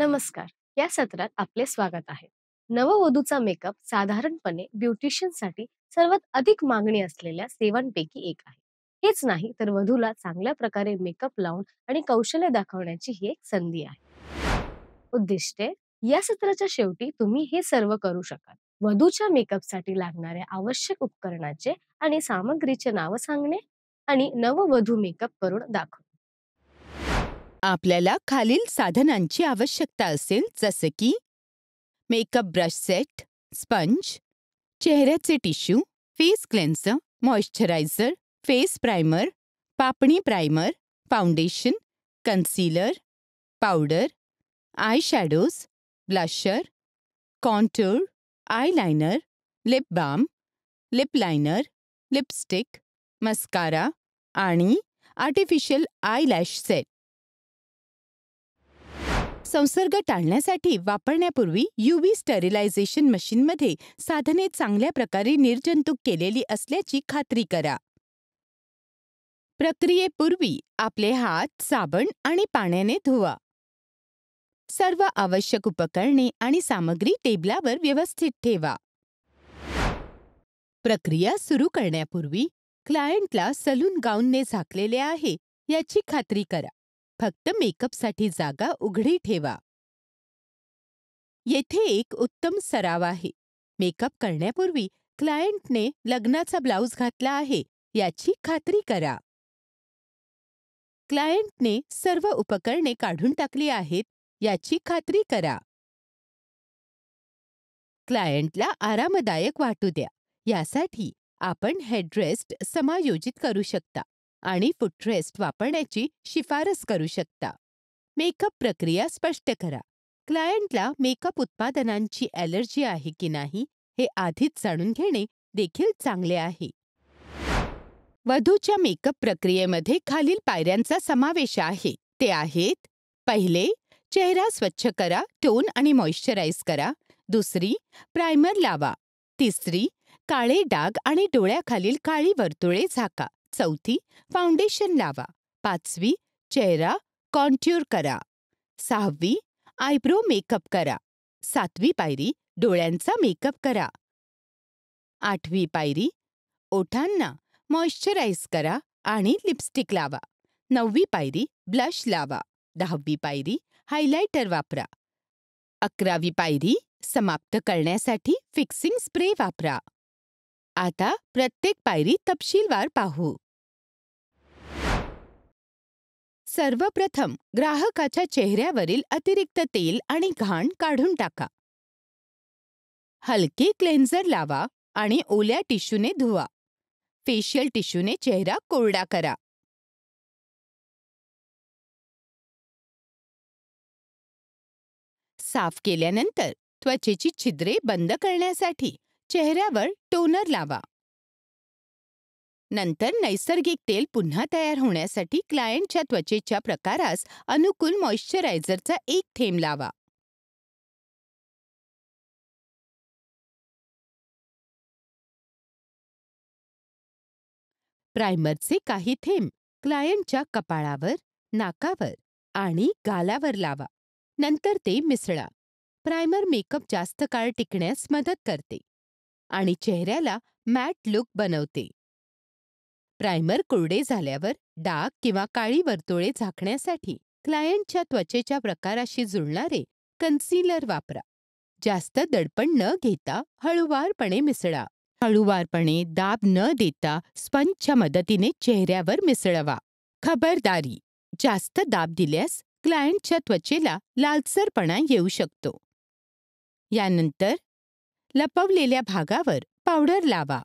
नमस्कार. या सत्रात आपले स्वागत आहे. नववधूचा मेकअप साधारणपणे ब्युटिशियनसाठी सर्वात अधिक मागणी असलेल्या सेवांपैकी एक आहे. हेच नाही तर वधूला चांगल्या प्रकारे मेकअप लावून आणि कौशल्य दाखवण्याची ही एक संधी आहे. उद्दिष्टे या सत्राच्या शेवटी तुम्ही हे सर्व करू शकाल. वधूच्या मेकअपसाठी लागणाऱ्या आवश्यक उपकरणाचे आणि सामग्रीचे नाव सांगणे आणि नववधू मेकअप करून दाखवणे. आपल्याला खालील साधनांची आवश्यकता असेल, जसे की मेकअप ब्रश सेट, स्पंज, चेहऱ्याचे tissue, face cleanser, moisturiser, face primer, पापणी primer, foundation, concealer, powder, eye shadows, blusher, contour, eyeliner, lip balm, lip liner, lipstick, mascara आणि आर्टिफिशियल आयलॅश सेट. संसर्ग टाळण्यासाठी वापरण्यापूर्वी UV स्टरिलायझेशन मशीनमध्ये साधने चांगल्या प्रकारे निर्जंतुक केलेली असल्याची खात्री करा. प्रक्रियेपूर्वी आपले हात साबण आणि पाण्याने धुवा. सर्व आवश्यक उपकरणे आणि सामग्री टेबलावर व्यवस्थित ठेवा. प्रक्रिया सुरू करण्यापूर्वी क्लायंटला सलून गाऊनने झाकलेले आहे याची खात्री करा. फक्त मेकअपसाठी जागा उघडी ठेवा. येथे एक उत्तम सराव आहे. मेकअप करण्यापूर्वी क्लायंटने लग्नाचा ब्लाउज घातला आहे याची खात्री करा. क्लायंटने सर्व उपकरणे काढून टाकली आहेत याची खात्री करा. क्लायंटला आरामदायक वाटू द्या यासाठी आपण हेडरेस्ट समायोजित करू शकता आणि फुटरेस्ट वापरण्याची शिफारस करू शकता. मेकअप प्रक्रिया स्पष्ट करा. क्लायंटला मेकअप उत्पादनांची ॲलर्जी आहे की नाही हे आधीच जाणून घेणे देखील चांगले आहे. वधूच्या मेकअप प्रक्रियेमध्ये खालील पायऱ्यांचा समावेश आहे. ते आहेत: पहिले, चेहरा स्वच्छ करा, टोन आणि मॉइश्चराईज करा. दुसरी, प्रायमर लावा. तिसरी, काळे डाग आणि डोळ्याखालील काळी वर्तुळे झाका. चौथी, फाउंडेशन लावा. पाचवी, चेहरा कॉन्ट्यूर करा. सहावी, आयब्रो मेकअप करा. सातवी पायरी, डोळ्यांचा मेकअप करा. आठवी पायरी, ओठांना मॉइश्चराईज करा आणि लिपस्टिक लावा. नववी पायरी, ब्लश लावा. 10वी पायरी, हायलायटर वापरा. 11वी पायरी, समाप्त करण्यासाठी फिक्सिंग स्प्रे वापरा. आता प्रत्येक पायरी तपशीलवार पाहू. सर्वप्रथम ग्राहकाच्या चेहऱ्यावरील अतिरिक्त तेल आणि घाण काढून टाका. हलके क्लेन्झर लावा आणि ओल्या टिश्यूने धुवा. फेशियल टिश्यूने चेहरा कोरडा करा. साफ केल्यानंतर त्वचेची छिद्रे बंद करण्यासाठी चेहऱ्यावर टोनर लावा. नंतर नैसर्गिक तेल पुन्हा तयार होण्यासाठी क्लायंटच्या त्वचेच्या प्रकारास अनुकूल मॉइश्चरायझरचा एक थेंब लावा. प्रायमरचे काही थेंब क्लायंटच्या कपाळावर, नाकावर आणि गालावर लावा. नंतर ते मिसळा. प्रायमर मेकअप जास्त काळ टिकण्यास मदत करते आणि चेहऱ्याला मॅट लुक बनवते. प्रायमर कोरडे झाल्यावर डाग किंवा काळी वर्तुळे झाकण्यासाठी क्लायंटच्या त्वचेच्या प्रकाराशी जुळणारे कन्सीलर वापरा. जास्त दडपण न घेता हळूवारपणे मिसळा. हळूवारपणे दाब न देता स्पंजच्या मदतीने चेहऱ्यावर मिसळवा. खबरदारी, जास्त दाब दिल्यास क्लायंटच्या त्वचेला लालसरपणा येऊ शकतो. यानंतर लपवलेल्या भागावर पावडर लावा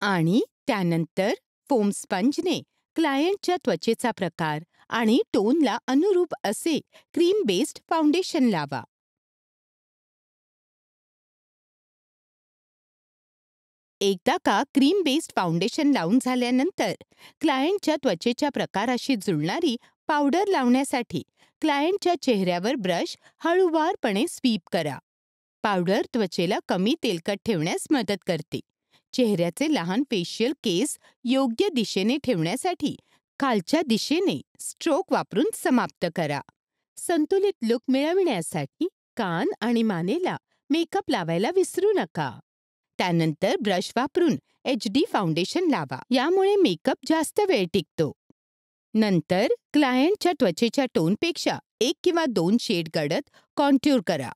आणि त्यानंतर फोम स्पंजने क्लायंटच्या त्वचेचा प्रकार आणि टोनला अनुरूप असे क्रीम बेस्ड फाउंडेशन लावा. एकदा का क्रीम बेस्ड फाउंडेशन लावून झाल्यानंतर क्लायंटच्या त्वचेच्या प्रकाराशी जुळणारी पावडर लावण्यासाठी क्लायंटच्या चेहऱ्यावर ब्रश हळूवारपणे स्वीप करा. पावडर त्वचेला कमी तेलकट ठेवण्यास मदत करते. चेहऱ्याचे लहान फेशियल केस योग्य दिशेने ठेवण्यासाठी खालच्या दिशेने स्ट्रोक वापरून समाप्त करा. संतुलित लुक मिळविण्यासाठी कान आणि मानेला मेकअप लावायला विसरू नका. त्यानंतर ब्रश वापरून HD फाउंडेशन लावा. यामुळे मेकअप जास्त वेळ टिकतो. नंतर क्लायंटच्या त्वचेच्या टोनपेक्षा 1 किंवा 2 शेड गडद कॉन्ट्यूर करा.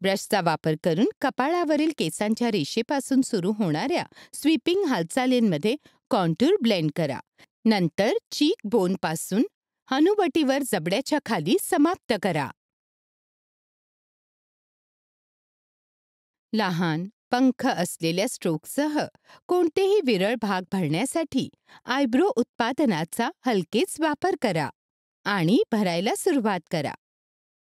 ब्रशचा वापर करून कपाळावरील केसांच्या रेषेपासून सुरू होणाऱ्या स्वीपिंग हालचालींमध्ये कॉन्ट्यूर ब्लेंड करा. नंतर चीक बोनपासून हनुवटीवर जबड्याच्या खाली समाप्त करा. लहान पंख असलेल्या स्ट्रोकसह कोणतेही विरळ भाग भरण्यासाठी आयब्रो उत्पादनाचा हलकेच वापर करा आणि भरायला सुरुवात करा.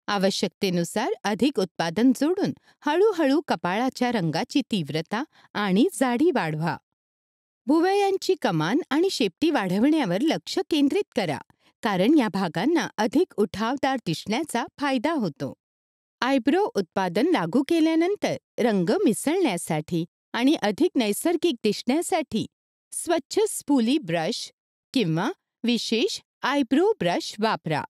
आवश्यकतेनुसार अधिक उत्पादन जोडून हळूहळू कपाळाच्या रंगाची तीव्रता आणि जाडी वाढवा. भुवयांची कमान आणि शेपटी वाढवण्यावर लक्ष केंद्रित करा, कारण या भागांना अधिक उठावदार दिसण्याचा फायदा होतो. आयब्रो उत्पादन लागू केल्यानंतर रंग मिसळण्यासाठी आणि अधिक नैसर्गिक दिसण्यासाठी स्वच्छ स्पूली ब्रश किंवा विशेष आयब्रो ब्रश वापरा.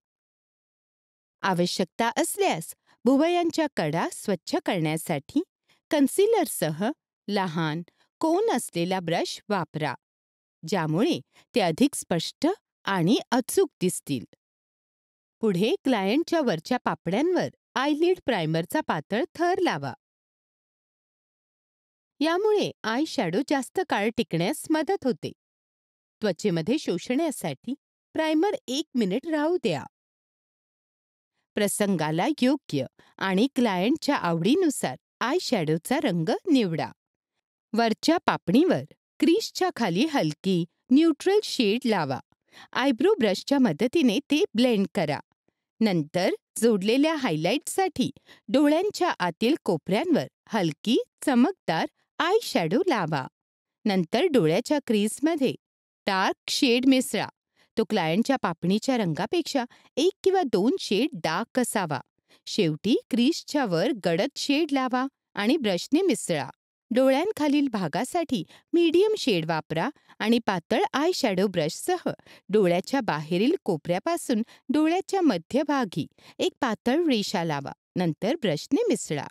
आवश्यकता असल्यास भुवयांच्या कडा स्वच्छ करण्यासाठी कन्सिलरसह लहान कोन असलेला ब्रश वापरा, ज्यामुळे ते अधिक स्पष्ट आणि अचूक दिसतील. पुढे क्लायंटच्या वरच्या पापण्यांवर आयलिड प्रायमरचा पातळ थर लावा. यामुळे आय शॅडो जास्त काळ टिकण्यास मदत होते. त्वचेमध्ये शोषण्यासाठी प्रायमर 1 मिनिट राहू द्या. प्रसंगाला योग्य आणि क्लायंटच्या आवडीनुसार आय शॅडोचा रंग निवडा. वरच्या पापणीवर क्रीजच्या खाली हलकी न्यूट्रल शेड लावा. आयब्रो ब्रशच्या मदतीने ते ब्लेंड करा. नंतर जोडलेल्या हायलाइटसाठी डोळ्यांच्या आतील कोपऱ्यांवर हलकी चमकदार आय शॅडो लावा. नंतर डोळ्याच्या क्रीजमध्ये डार्क शेड मिसळा. तो क्लायंटच्या पापणीच्या रंगापेक्षा 1 किंवा 2 शेड डार्क असावा. शेवटी क्रीजच्या वर गडद शेड लावा आणि ब्रशने मिसळा. डोळ्यांखालील भागासाठी मीडियम शेड वापरा आणि पातळ आय शॅडो ब्रशसह डोळ्याच्या बाहेरील कोपऱ्यापासून डोळ्याच्या मध्यभागी एक पातळ रेषा लावा. नंतर ब्रशने मिसळा.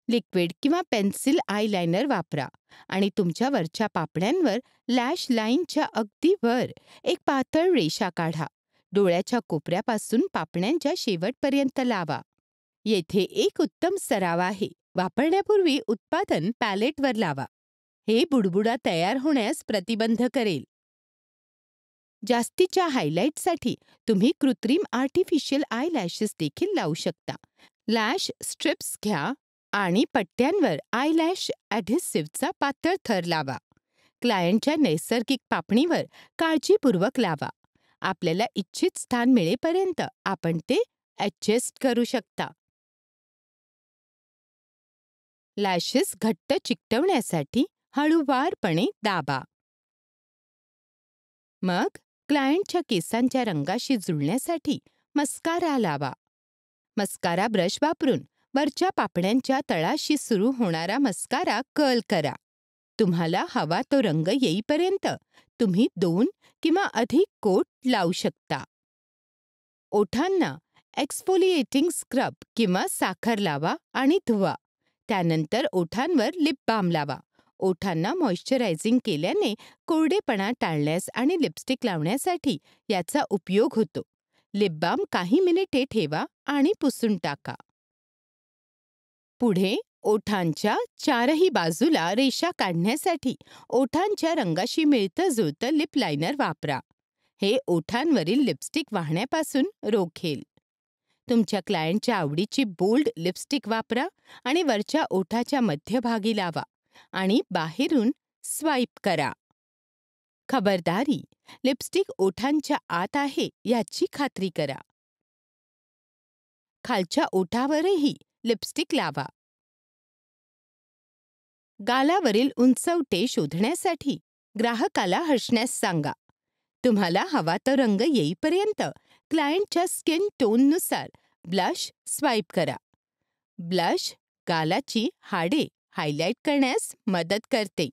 लिक्विड किंवा पेन्सिल आयलाइनर वापरा आणि तुमच्या वरच्या पापण्यांवर लॅश लाईनच्या अगदी वर एक पातळ रेषा काढा. डोळ्याच्या कोपऱ्यापासून पापण्यांच्या शेवटपर्यंत लावा. येथे एक उत्तम सराव आहे. वापरण्यापूर्वी उत्पादन पॅलेटवर लावा. हे बुडबुडा तयार होण्यास प्रतिबंध करेल. जास्तीच्या हायलाइटसाठी तुम्ही कृत्रिम आर्टिफिशियल आय लॅशेस देखील लावू शकता. लॅश स्ट्रिप्स घ्या आणि पट्ट्यांवर आयलॅश ॲढेसिव्हचा पातळ थर लावा. क्लायंटच्या नैसर्गिक पापणीवर काळजीपूर्वक लावा. आपल्याला इच्छित स्थान मिळेपर्यंत आपण ते ॲडजस्ट करू शकता. लॅशेस घट्ट चिकटवण्यासाठी हळूवारपणे दाबा. मग क्लायंटच्या केसांच्या रंगाशी जुळण्यासाठी मस्कारा लावा. मस्कारा ब्रश वापरून वरच्या पापण्यांच्या तळाशी सुरू होणारा मस्कारा कर्ल करा. तुम्हाला हवा तो रंग येईपर्यंत तुम्ही 2 किंवा अधिक कोट लावू शकता. ओठांना एक्सफोलिएटिंग स्क्रब किंवा साखर लावा आणि धुवा. त्यानंतर ओठांवर लिप बाम लावा. ओठांना मॉइश्चरायझिंग केल्याने कोरडेपणा टाळण्यास आणि लिपस्टिक लावण्यासाठी याचा उपयोग होतो. लिप बाम काही मिनिटे ठेवा आणि पुसून टाका. पुढे ओठांच्या चारही बाजूला रेषा काढण्यासाठी ओठांच्या रंगाशी मिळतं जुळतं लिप लायनर वापरा. हे ओठांवरील लिपस्टिक वाहण्यापासून रोखेल. तुमच्या क्लायंटच्या आवडीची बोल्ड लिपस्टिक वापरा आणि वरच्या ओठाच्या मध्यभागी लावा आणि बाहेरून स्वाईप करा. खबरदारी, लिपस्टिक ओठांच्या आत आहे याची खात्री करा. खालच्या ओठावरही लिपस्टिक लावा. गालावरील उंचवटे शोधण्यासाठी ग्राहकाला हसण्यास सांगा. तुम्हाला हवा तो रंग येईपर्यंत क्लायंटच्या स्किन टोननुसार ब्लश स्वाईप करा. ब्लश गालाची हाडे हायलाइट करण्यास मदत करते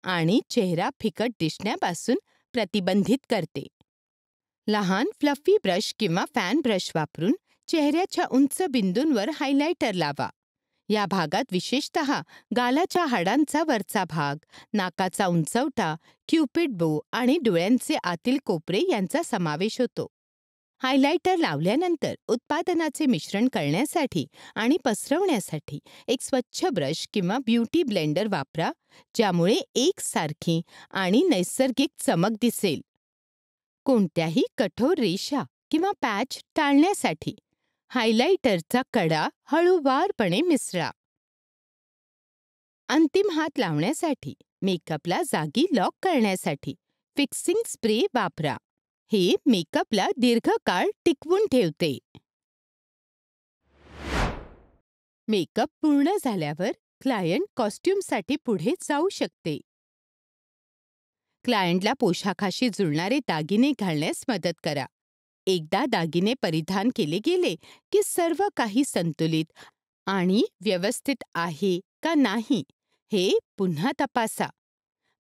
आणि चेहरा फिकट दिसण्यापासून प्रतिबंधित करते. लहान फ्लफी ब्रश किंवा फॅन ब्रश वापरून चेहऱ्याच्या उंच बिंदूंवर हायलायटर लावा. या भागात विशेषतः गालाच्या हाडांचा वरचा भाग, नाकाचा उंचवटा, क्युपिड बो आणि डोळ्यांचे आतील कोपरे यांचा समावेश होतो. हायलायटर लावल्यानंतर उत्पादनाचे मिश्रण करण्यासाठी आणि पसरवण्यासाठी एक स्वच्छ ब्रश किंवा ब्युटी ब्लेंडर वापरा, ज्यामुळे एकसारखी आणि नैसर्गिक चमक दिसेल. कोणत्याही कठोर रेषा किंवा पॅच टाळण्यासाठी हायलायटरचा कडा हळूवारपणे मिसळा. अंतिम हात लावण्यासाठी मेकअपला जागी लॉक करण्यासाठी फिक्सिंग स्प्रे वापरा. हे मेकअपला दीर्घकाळ टिकवून ठेवते. मेकअप पूर्ण झाल्यावर क्लायंट कॉस्ट्यूमसाठी पुढे जाऊ शकते. क्लायंटला पोशाखाशी जुळणारे दागिने घालण्यास मदत करा. एकदा दागिने परिधान केले गेले की सर्व काही संतुलित आणि व्यवस्थित आहे का नाही हे पुन्हा तपासा.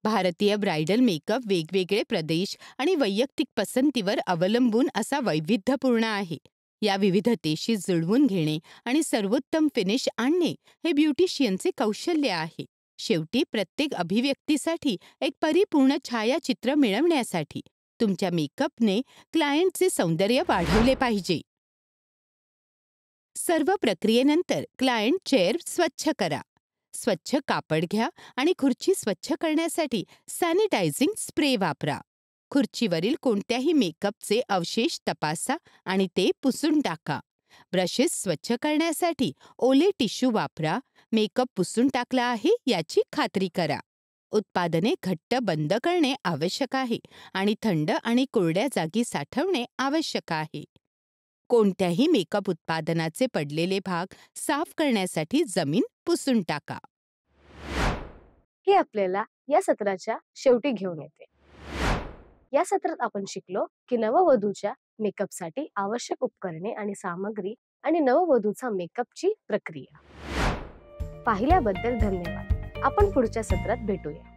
भारतीय ब्राइडल मेकअप वेगवेगळे प्रदेश आणि वैयक्तिक पसंतीवर अवलंबून असा वैविध्यपूर्ण आहे. या विविधतेशी जुळवून घेणे आणि सर्वोत्तम फिनिश आणणे हे ब्युटिशियनचे कौशल्य आहे. शेवटी प्रत्येक अभिव्यक्तीसाठी एक परिपूर्ण छायाचित्र मिळवण्यासाठी तुमच्या मेकअपने क्लायंटचे सौंदर्य वाढवले पाहिजे. सर्व प्रक्रियेनंतर क्लायंट चेअर स्वच्छ करा. स्वच्छ कापड घ्या आणि खुर्ची स्वच्छ करण्यासाठी सॅनिटायझिंग स्प्रे वापरा. खुर्चीवरील कोणत्याही मेकअपचे अवशेष तपासा आणि ते पुसून टाका. ब्रशेस स्वच्छ करण्यासाठी ओले टिश्यू वापरा. मेकअप पुसून टाकला आहे याची खात्री करा. उत्पादने घट्ट बंद करणे आवश्यक आहे आणि थंड आणि कोरड्या जागी साठवणे आवश्यक आहे. कोणत्याही मेकअप उत्पादनाचे पडलेले भाग साफ करण्यासाठी जमीन पुसून टाका. हे आपल्याला या सत्राच्या शेवटी घेऊन येते. या सत्रात आपण शिकलो की नववधूच्या मेकअपसाठी आवश्यक उपकरणे आणि सामग्री आणि नववधूचा मेकअपची प्रक्रिया. पाहिल्याबद्दल धन्यवाद. आपण पुढच्या सत्रात भेटूया.